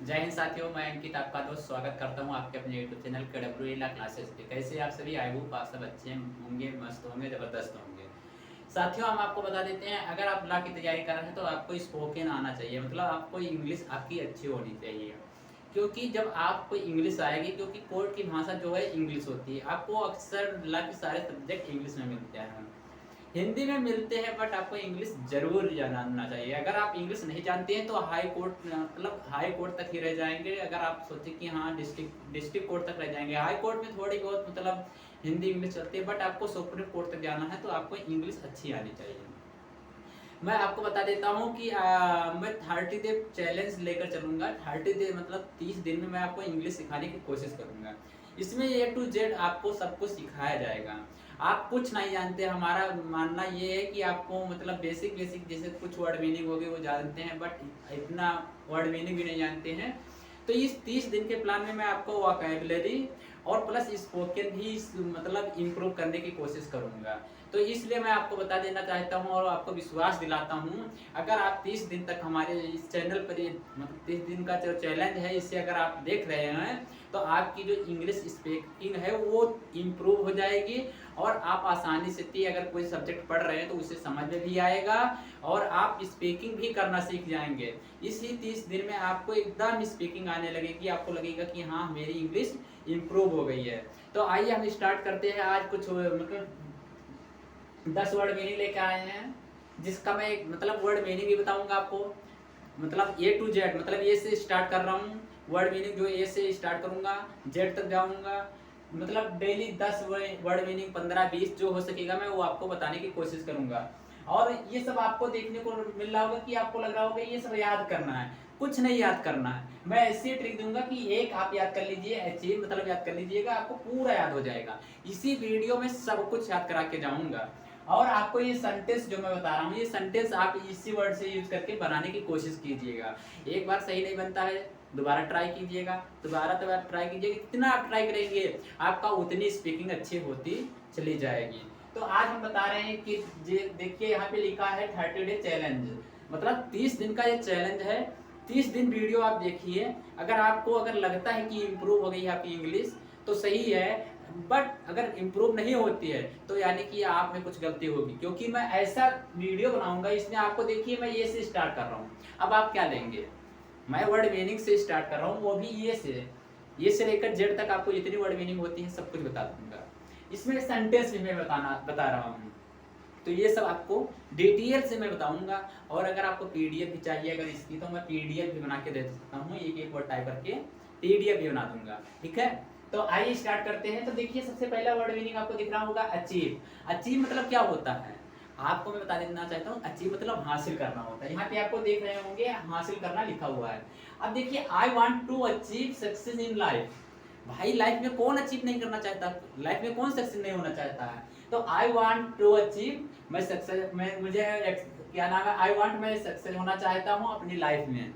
जय हिंद साथियों, मैं अंकित आपका दोस्त स्वागत करता हूं आपके अपने यूट्यूब चैनल KWELA क्लासेस पे। कैसे आप सभी? आई होप आप सब अच्छे होंगे, मस्त होंगे, ज़बरदस्त होंगे। साथियों, हम आपको बता देते हैं, अगर आप लॉ की तैयारी कर रहे हैं तो आपको स्पोकन आना चाहिए, मतलब आपको इंग्लिश आपकी अच्छी होनी चाहिए। क्योंकि जब आपको इंग्लिश आएगी, क्योंकि कोर्ट की भाषा जो है इंग्लिश होती है, आपको अक्सर लॉ के सारे सब्जेक्ट इंग्लिश में मिलते हैं, हिंदी में मिलते हैं, बट आपको इंग्लिश जरूर जानना चाहिए। अगर आप इंग्लिश नहीं जानते हैं तो हाई कोर्ट, मतलब हाई कोर्ट तक ही रह जाएंगे। अगर आप सोचे कि हाँ डिस्ट्रिक्ट कोर्ट तक रह जाएंगे, हाई कोर्ट में थोड़ी बहुत मतलब हिंदी इंग्लिश चलती है, बट आपको सुप्रीम कोर्ट तक जाना है तो आपको इंग्लिश अच्छी आनी चाहिए। मैं आपको बता देता हूँ कि मैं 30 डे चैलेंज लेकर चलूँगा। 30 डे मतलब 30 दिन में मैं आपको इंग्लिश सिखाने की कोशिश करूँगा। इसमें A to Z आपको सब कुछ सिखाया जाएगा। आप कुछ नहीं जानते, हमारा मानना ये है कि आपको मतलब बेसिक जैसे कुछ वर्ड मीनिंग हो गए वो जानते हैं, बट इतना वर्ड मीनिंग भी नहीं जानते हैं। तो इस 30 दिन के प्लान में मैं आपको वोकैबुलरी और प्लस स्पोकन भी मतलब इम्प्रूव करने की कोशिश करूँगा। तो इसलिए मैं आपको बता देना चाहता हूँ और आपको विश्वास दिलाता हूँ, अगर आप 30 दिन तक हमारे इस चैनल पर मतलब 30 दिन का जो चैलेंज है इसे अगर आप देख रहे हैं तो आपकी जो इंग्लिश स्पीकिंग है वो इम्प्रूव हो जाएगी और आप आसानी से अगर कोई सब्जेक्ट पढ़ रहे हैं तो उसे समझ में भी आएगा और आप स्पीकिंग भी करना सीख जाएंगे। इसी 30 दिन में आपको एकदम स्पीकिंग आने लगेगी, आपको लगेगा कि हाँ मेरी इंग्लिश इम्प्रूव हो गई है। तो आइए हम स्टार्ट करते हैं। आज कुछ मतलब 10 वर्ड मीनिंग लेके आए हैं, जिसका मैं मतलब वर्ड मीनिंग भी बताऊंगा आपको। मतलब A to Z, मतलब ए से स्टार्ट कर रहा हूँ, वर्ड मीनिंग जो ए से स्टार्ट करूंगा जेड तक जाऊंगा। मतलब डेली 10 वर्ड मीनिंग, 15-20 जो हो सकेगा मैं वो आपको बताने की कोशिश करूंगा। और ये सब आपको देखने को मिल रहा होगा कि आपको लग रहा होगा ये सब याद करना है। कुछ नहीं याद करना है, मैं ऐसी ट्रिक दूंगा कि एक आप याद कर लीजिए, अचीव मतलब याद कर लीजिएगा, आपको पूरा याद हो जाएगा। इसी वीडियो में सब कुछ याद करा के जाऊंगा। और आपको ये सेंटेंस जो मैं बता रहा हूँ, ये सेंटेंस आप इसी वर्ड से यूज करके बनाने की कोशिश कीजिएगा। एक बार सही नहीं बनता है, दोबारा ट्राई कीजिएगा, दोबारा तो आप ट्राई कीजिएगा। जितना आप ट्राई करेंगे आपका उतनी स्पीकिंग अच्छी होती चली जाएगी। तो आज हम बता रहे हैं कि देखिए यहाँ पे लिखा है 30 डे चैलेंज, मतलब 30 दिन का ये चैलेंज है। 30 दिन वीडियो आप देखिए, अगर आपको अगर लगता है कि इम्प्रूव हो गई है आपकी इंग्लिश तो सही है, बट अगर इम्प्रूव नहीं होती है तो यानी कि आप में कुछ गलती होगी। क्योंकि मैं ऐसा वीडियो बनाऊंगा, इसमें आपको देखिए मैं ये से स्टार्ट कर रहा हूँ। अब आप क्या लेंगे, मैं वर्ड मीनिंग से स्टार्ट कर रहा हूँ, वो भी ये से लेकर जेड तक आपको जितनी वर्ड मीनिंग होती है सब कुछ बता दूंगा। इसमें सेंटेंस भी मैं बता रहा हूँ, तो ये सब आपको डिटेल से मैं बताऊंगा। और अगर आपको पीडीएफ भी चाहिए अगर इसकी, तो मैं पीडीएफ भी बना के दे सकता हूँ, एक एक वर्ड टाइप करके पीडीएफ भी बना दूंगा। ठीक है, तो आइए स्टार्ट करते हैं। तो देखिए सबसे पहला वर्ड मीनिंग आपको दिख रहा होगा अचीव। अचीव मतलब क्या होता है आपको मैं बता देना चाहता हूँ। अचीव मतलब हासिल करना होता है। यहाँ पे आपको देख रहे होंगे हासिल करना लिखा हुआ है। अब देखिए I want to achieve success in life. भाई लाइफ में कौन अचीव नहीं करना चाहता, लाइफ में कौन सक्सेस नहीं होना चाहता है। तो आई वांट टू अचीव, मैं सक्सेस, मैं मुझे क्या नाम है, आई वांट, मैं सक्सेस होना चाहता हूँ अपनी लाइफ में।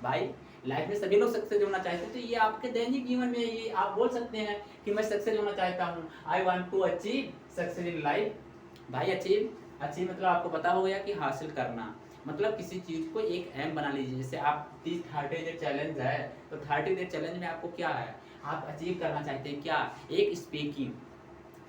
भाई लाइफ में सभी लोग सक्सेस होना चाहते हैं, तो ये आपके दैनिक जीवन में ये आप बोल सकते हैं कि मैं सक्सेस होना चाहता हूँ, I want to achieve success in life. भाई अचीव, अचीव मतलब आपको पता हो गया कि हासिल करना, मतलब किसी चीज को एक एम बना लीजिए। जैसे आप 30 डे चैलेंज है, तो 30 डे चैलेंज में आपको क्या है, आप अचीव करना चाहते हैं क्या, एक स्पीकिंग,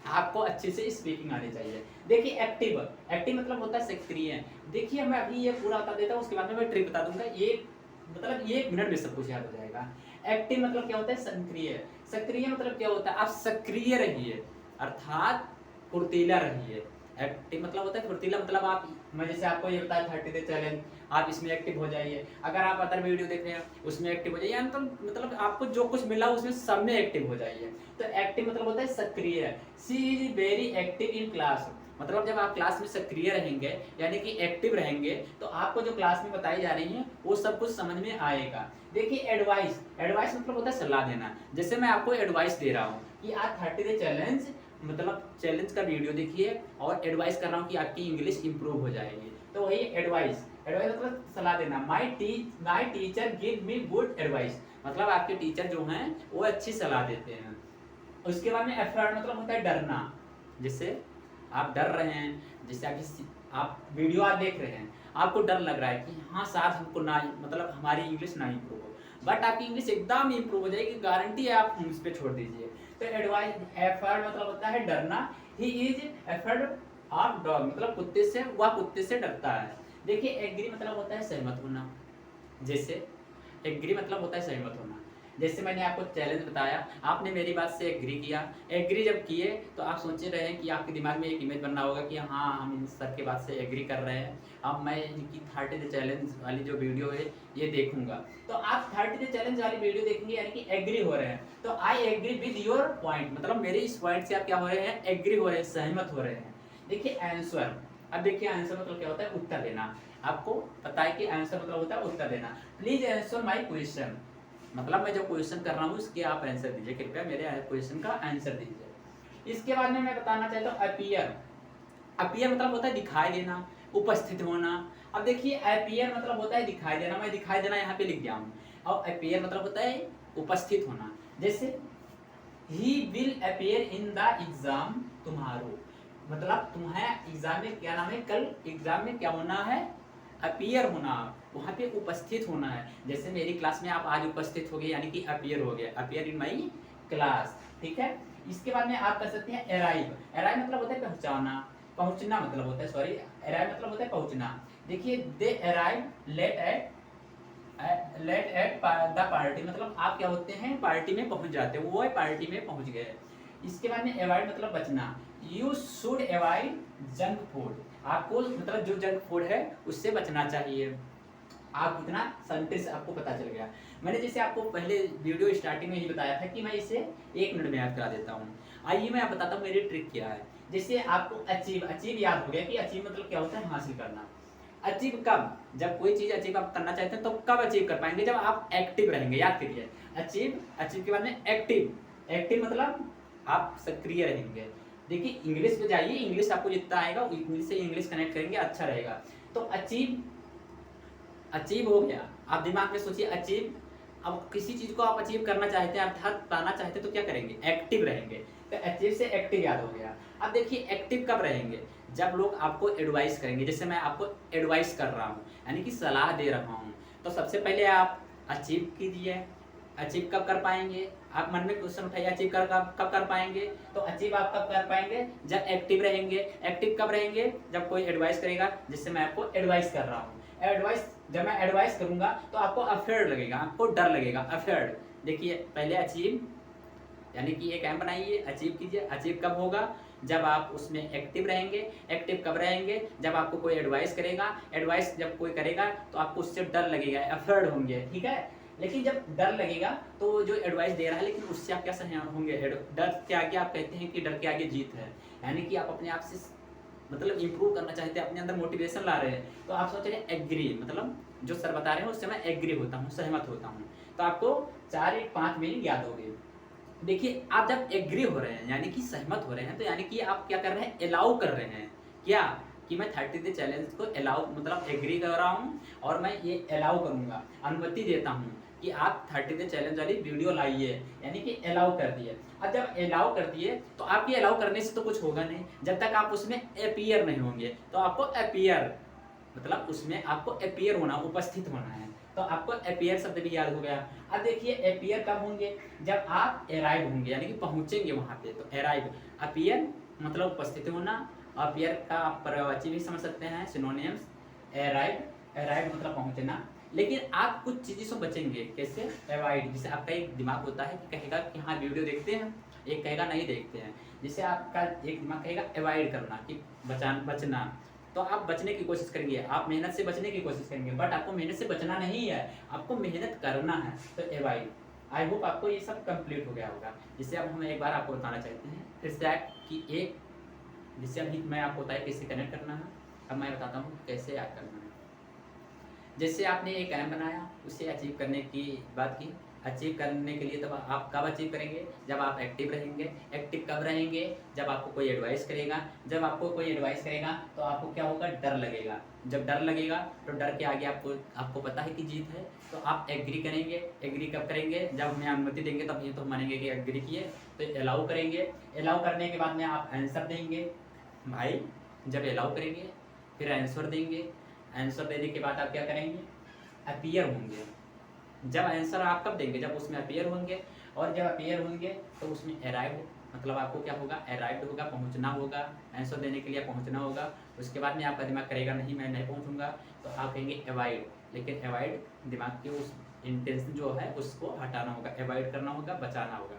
आपको अच्छे से स्पीकिंग आनी चाहिए। देखिए एक्टिव, एक्टिव मतलब होता है सक्रिय। देखिए मैं अभी ये पूरा बता देता हूँ, उसके बाद में मैं ट्रिक बता दूंगा, ये मतलब ये 1 मिनट में सब कुछ याद हो जाएगा। एक्टिव मतलब क्या होता है, सक्रिय। सक्रिय मतलब क्या होता है, आप सक्रिय रहिए, अर्थात फुर्तीला रहिए। एक्टिव मतलब होता है फुर्तीला, मतलब आप, मैं जैसे आपको ये बताया 30 डे चैलेंज, आप इसमें एक्टिव हो जाइए। अगर आप अदर वीडियो देख रहे हैं उसमें एक्टिव हो जाइए, तो मतलब आपको जो कुछ मिला उसमें सब में एक्टिव हो जाइए। तो एक्टिव मतलब होता है सक्रिय। She is very active in class, मतलब जब आप क्लास में सक्रिय रहेंगे यानी कि एक्टिव रहेंगे तो आपको जो क्लास में बताई जा रही है वो सब कुछ समझ में आएगा। देखिए एडवाइस, एडवाइस मतलब होता है सलाह देना। जैसे मैं आपको एडवाइस दे रहा हूँ कि आप 30 डे चैलेंज, मतलब चैलेंज का वीडियो देखिए और एडवाइस कर रहा हूँ कि आपकी इंग्लिश इंप्रूव हो जाएगी, तो वही एडवाइस। एडवाइस मतलब सलाह देना। My teacher give me good advice, मतलब आपके टीचर जो हैं वो अच्छी सलाह देते हैं। उसके बाद में एफर्ट मतलब होता है डरना। जैसे आप डर रहे हैं, जैसे आप वीडियो आप देख रहे हैं, आपको डर लग रहा है कि हाँ शायद हमको ना, मतलब हमारी इंग्लिश ना इम्प्रूव हो, बट आपकी इंग्लिश एकदम इंप्रूव हो जाएगी, गारंटी है, आप इस पे छोड़ दीजिए। तो एडवाइस एफर्ड मतलब होता है डरना, he is afraid of dog मतलब कुत्ते से, वह कुत्ते से डरता है। देखिए एग्री मतलब होता है सहमत होना, जैसे एग्री मतलब होता है सहमत होना। जैसे मैंने आपको चैलेंज बताया, आपने मेरी बात से एग्री किया, एग्री जब किए तो आप सोचे रहे हैं कि आपके दिमाग में एक इमेज बनना होगा कि हाँ हम इन सर के बात से एग्री कर रहे हैं, अब मैं इनकी 30 डे चैलेंज वाली जो वीडियो है ये देखूंगा। तो आप 30 डे चैलेंज वाली वीडियो देखेंगे यानी कि एग्री हो रहे हैं। तो I agree with your point, मतलब मेरे इस पॉइंट से आप क्या हो रहे हैं, एग्री हो रहे हैं, सहमत हो रहे हैं। देखिए आंसर, अब देखिए आंसर मतलब क्या होता है, उत्तर देना। आपको पता है कि आंसर मतलब होता है उत्तर देना। प्लीज आंसर माई क्वेश्चन, मतलब मैं जो क्वेश्चन कर रहा हूँ उसके आप आंसर दीजिए, कृपया मेरे क्वेश्चन का आंसर दीजिए। इसके बाद में मैं बताना चाहता हूँ अपीयर। अपीयर मतलब होता है दिखाई देना, उपस्थित होना। अब देखिए अपीयर मतलब होता है दिखाई देना, मैं दिखाई देना यहाँ पे लिख दिया हूँ। और अपीयर मतलब होता है उपस्थित होना। जैसे he will appear in the exam tomorrow, मतलब तुम्हारे एग्जाम में क्या नाम है, कल एग्जाम में क्या होना है, अपीयर होना, वहाँ पे उपस्थित होना है। जैसे मेरी क्लास में आप आज उपस्थित हो गए यानी कि अपीयर हो गए, अपीयर इन माई क्लास, ठीक है। इसके बाद में आप कर सकते हैं अराइव। अराइव मतलब होता है पहुंचाना, पहुंचना मतलब होता है, सॉरी अराइव मतलब होता है पहुंचना। देखिए they arrive late at the party, मतलब आप क्या होते हैं, पार्टी में पहुंच जाते हैं, वो पार्टी में पहुंच गए। इसके बाद में अवॉइड मतलब बचना, you should avoid junk food, आपको मतलब जो जंक फूड है उससे बचना चाहिए। आप इतना सेंटेंस आपको पता चल गया। मैंने जैसे आपको पहले वीडियो स्टार्टिंग में ही बताया था कि मैं इसे 1 मिनट में याद करा देता हूँ। आइए मैं आप बताता हूँ मेरी ट्रिक क्या है। जैसे आपको अचीव, अचीव याद हो गया कि अचीव मतलब क्या होता है, हासिल करना। अचीव कब, जब कोई चीज अचीव आप करना चाहते हैं तो कब अचीव कर पाएंगे, जब आप एक्टिव रहेंगे। याद करिए अचीव, अचीव के बाद में एक्टिव, एक्टिव मतलब आप सक्रिय रहेंगे। देखिए इंग्लिश पे जाइए, इंग्लिश आपको जितना आएगा इंग्लिश से इंग्लिश कनेक्ट करेंगे अच्छा रहेगा। तो अचीव, अचीव हो गया, आप दिमाग में सोचिए अचीव। अब किसी चीज को आप अचीव करना चाहते हैं अर्थात पाना चाहते हैं तो क्या करेंगे, एक्टिव रहेंगे। तो अचीव से एक्टिव याद हो गया। अब देखिए एक्टिव कब रहेंगे, जब लोग आपको एडवाइस करेंगे। जैसे मैं आपको एडवाइस कर रहा हूँ यानी कि सलाह दे रहा हूँ, तो सबसे पहले आप अचीव कीजिए। अचीव कब कर पाएंगे, आप मन में क्वेश्चन उठाइए, अचीव कब कर पाएंगे। तो अचीव आप कब कर पाएंगे, जब एक्टिव रहेंगे। एक्टिव कब रहेंगे, जब कोई एडवाइस करेगा, जिससे मैं आपको एडवाइस कर रहा हूँ। एडवाइस, जब मैं एडवाइस करूंगा तो आपको अफेयर्ड लगेगा, आपको डर लगेगा, अफेयर्ड। देखिए पहले अचीव यानी कि एक एम बनाइए, अचीव कीजिए। अचीव कब होगा, जब आप उसमें एक्टिव रहेंगे। एक्टिव कब रहेंगे, जब आपको कोई एडवाइस करेगा। एडवाइस जब कोई करेगा तो आपको उससे डर लगेगा, अफेयर्ड होंगे, ठीक है। लेकिन जब डर लगेगा तो जो एडवाइस दे रहा है, लेकिन उससे आप क्या सहयोग होंगे, डर के आगे आप कहते हैं कि डर के आगे जीत है। यानी कि आप अपने आप से मतलब इंप्रूव करना चाहते हैं, अपने अंदर मोटिवेशन ला रहे हैं, तो आप सोच रहे हैं एग्री, मतलब जो सर बता रहे हैं उससे मैं एग्री होता हूँ, सहमत होता हूँ। तो आपको 4-5 मीनिंग याद हो गए। देखिए आप जब एग्री हो रहे हैं यानी कि सहमत हो रहे हैं, तो यानी कि आप क्या कर रहे हैं, अलाउ कर रहे हैं। क्या कि मैं 30 डे चैलेंज को अलाउ मतलब एग्री कर रहा हूँ और मैं ये अलाउ करूँगा, अनुमति देता हूँ कि आप 30 डे चैलेंज वाली वीडियो लाइए, यानी कि अलाउ कर दिए। अब जब अलाउ कर दिए तो आपके अलाउ करने से तो कुछ होगा नहीं, जब तक आप उसमें अपीयर नहीं होंगे। तो आपको अपीयर मतलब उसमें आपको अपीयर होना, उपस्थित होना है। तो आपको अपीयर शब्द भी याद हो गया। अब देखिए अपीयर कब होंगे, जब आप अराइव होंगे यानी कि पहुंचेंगे वहां पे। तो अराइव, अपीयर मतलब उपस्थित होना। अपीयर का आप पर्यायवाची भी समझ सकते हैं, सिनोनिम्स। अराइव, अराइव मतलब पहुंचना। लेकिन आप कुछ चीज़ों से बचेंगे, कैसे, अवॉइड। जैसे आपका एक दिमाग होता है कि कहेगा कि हाँ वीडियो देखते हैं, एक कहेगा नहीं देखते हैं। जैसे आपका एक दिमाग कहेगा अवॉइड करना, कि बचना, तो आप बचने की कोशिश करेंगे, आप मेहनत से बचने की कोशिश करेंगे। बट आपको मेहनत से बचना नहीं है, आपको मेहनत करना है। तो अवॉइड। आई होप आपको ये सब कंप्लीट हो गया होगा। जिससे अब हम एक बार आपको बताना चाहते हैं फिर से कि एक, जिससे अभी मैं आपको बताया कैसे कनेक्ट करना है, अब मैं बताता हूँ कैसे याद करना है। जैसे आपने एक एम बनाया, उसे अचीव करने की बात की। अचीव करने के लिए तब आप कब अचीव करेंगे, जब आप एक्टिव रहेंगे। एक्टिव कब रहेंगे, जब आपको कोई एडवाइस करेगा। जब आपको कोई एडवाइस करेगा तो आपको क्या होगा, डर लगेगा। जब डर लगेगा तो डर के आगे आपको पता है कि जीत है, तो आप एग्री करेंगे। एग्री कब करेंगे, जब हमें अनुमति देंगे तब ये तो मानेंगे कि एग्री किए। तो अलाउ करेंगे। अलाउ करने के बाद में आप आंसर देंगे भाई। जब अलाउ करेंगे फिर आंसर देंगे। आंसर देने के बाद आप क्या करेंगे, अपीयर होंगे। जब आंसर आप कब देंगे, जब उसमें अपीयर होंगे, और जब अपीयर होंगे तो उसमें अराइव, मतलब आपको क्या होगा, अराइव्ड होगा, पहुंचना होगा, आंसर देने के लिए पहुंचना होगा। उसके बाद में आपका दिमाग करेगा नहीं मैं नहीं पहुंचूंगा, तो आप कहेंगे अवॉइड, लेकिन अवॉइड दिमाग के उस इंटेंशन जो है उसको हटाना होगा, अवॉइड करना होगा, बचाना होगा।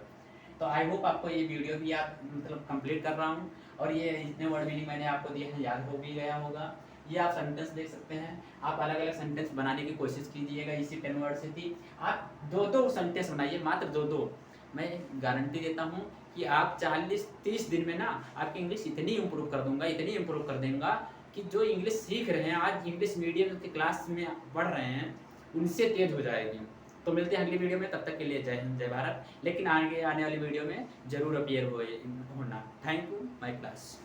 तो आई होप आपको ये वीडियो भी आप मतलब कंप्लीट कर रहा हूँ, और ये जितने वर्ड मीनिंग मैंने आपको दिए हैं याद हो भी गया होगा। ये आप सेंटेंस देख सकते हैं, आप अलग अलग सेंटेंस बनाने की कोशिश कीजिएगा। इसी 10 वर्ड से थी, आप 2-2 सेंटेंस बनाइए, मात्र 2-2। मैं गारंटी देता हूँ कि आप 40-30 दिन में ना आपकी इंग्लिश इतनी इम्प्रूव कर दूंगा, इतनी इम्प्रूव कर देंगे कि जो इंग्लिश सीख रहे हैं आज, इंग्लिश मीडियम की क्लास में पढ़ रहे हैं, उनसे तेज हो जाएगी। तो मिलते हैं अगली वीडियो में, तब तक के लिए जय हिंद जय भारत। लेकिन आगे आने वाली वीडियो में जरूर अपीयर होना। Thank you my class.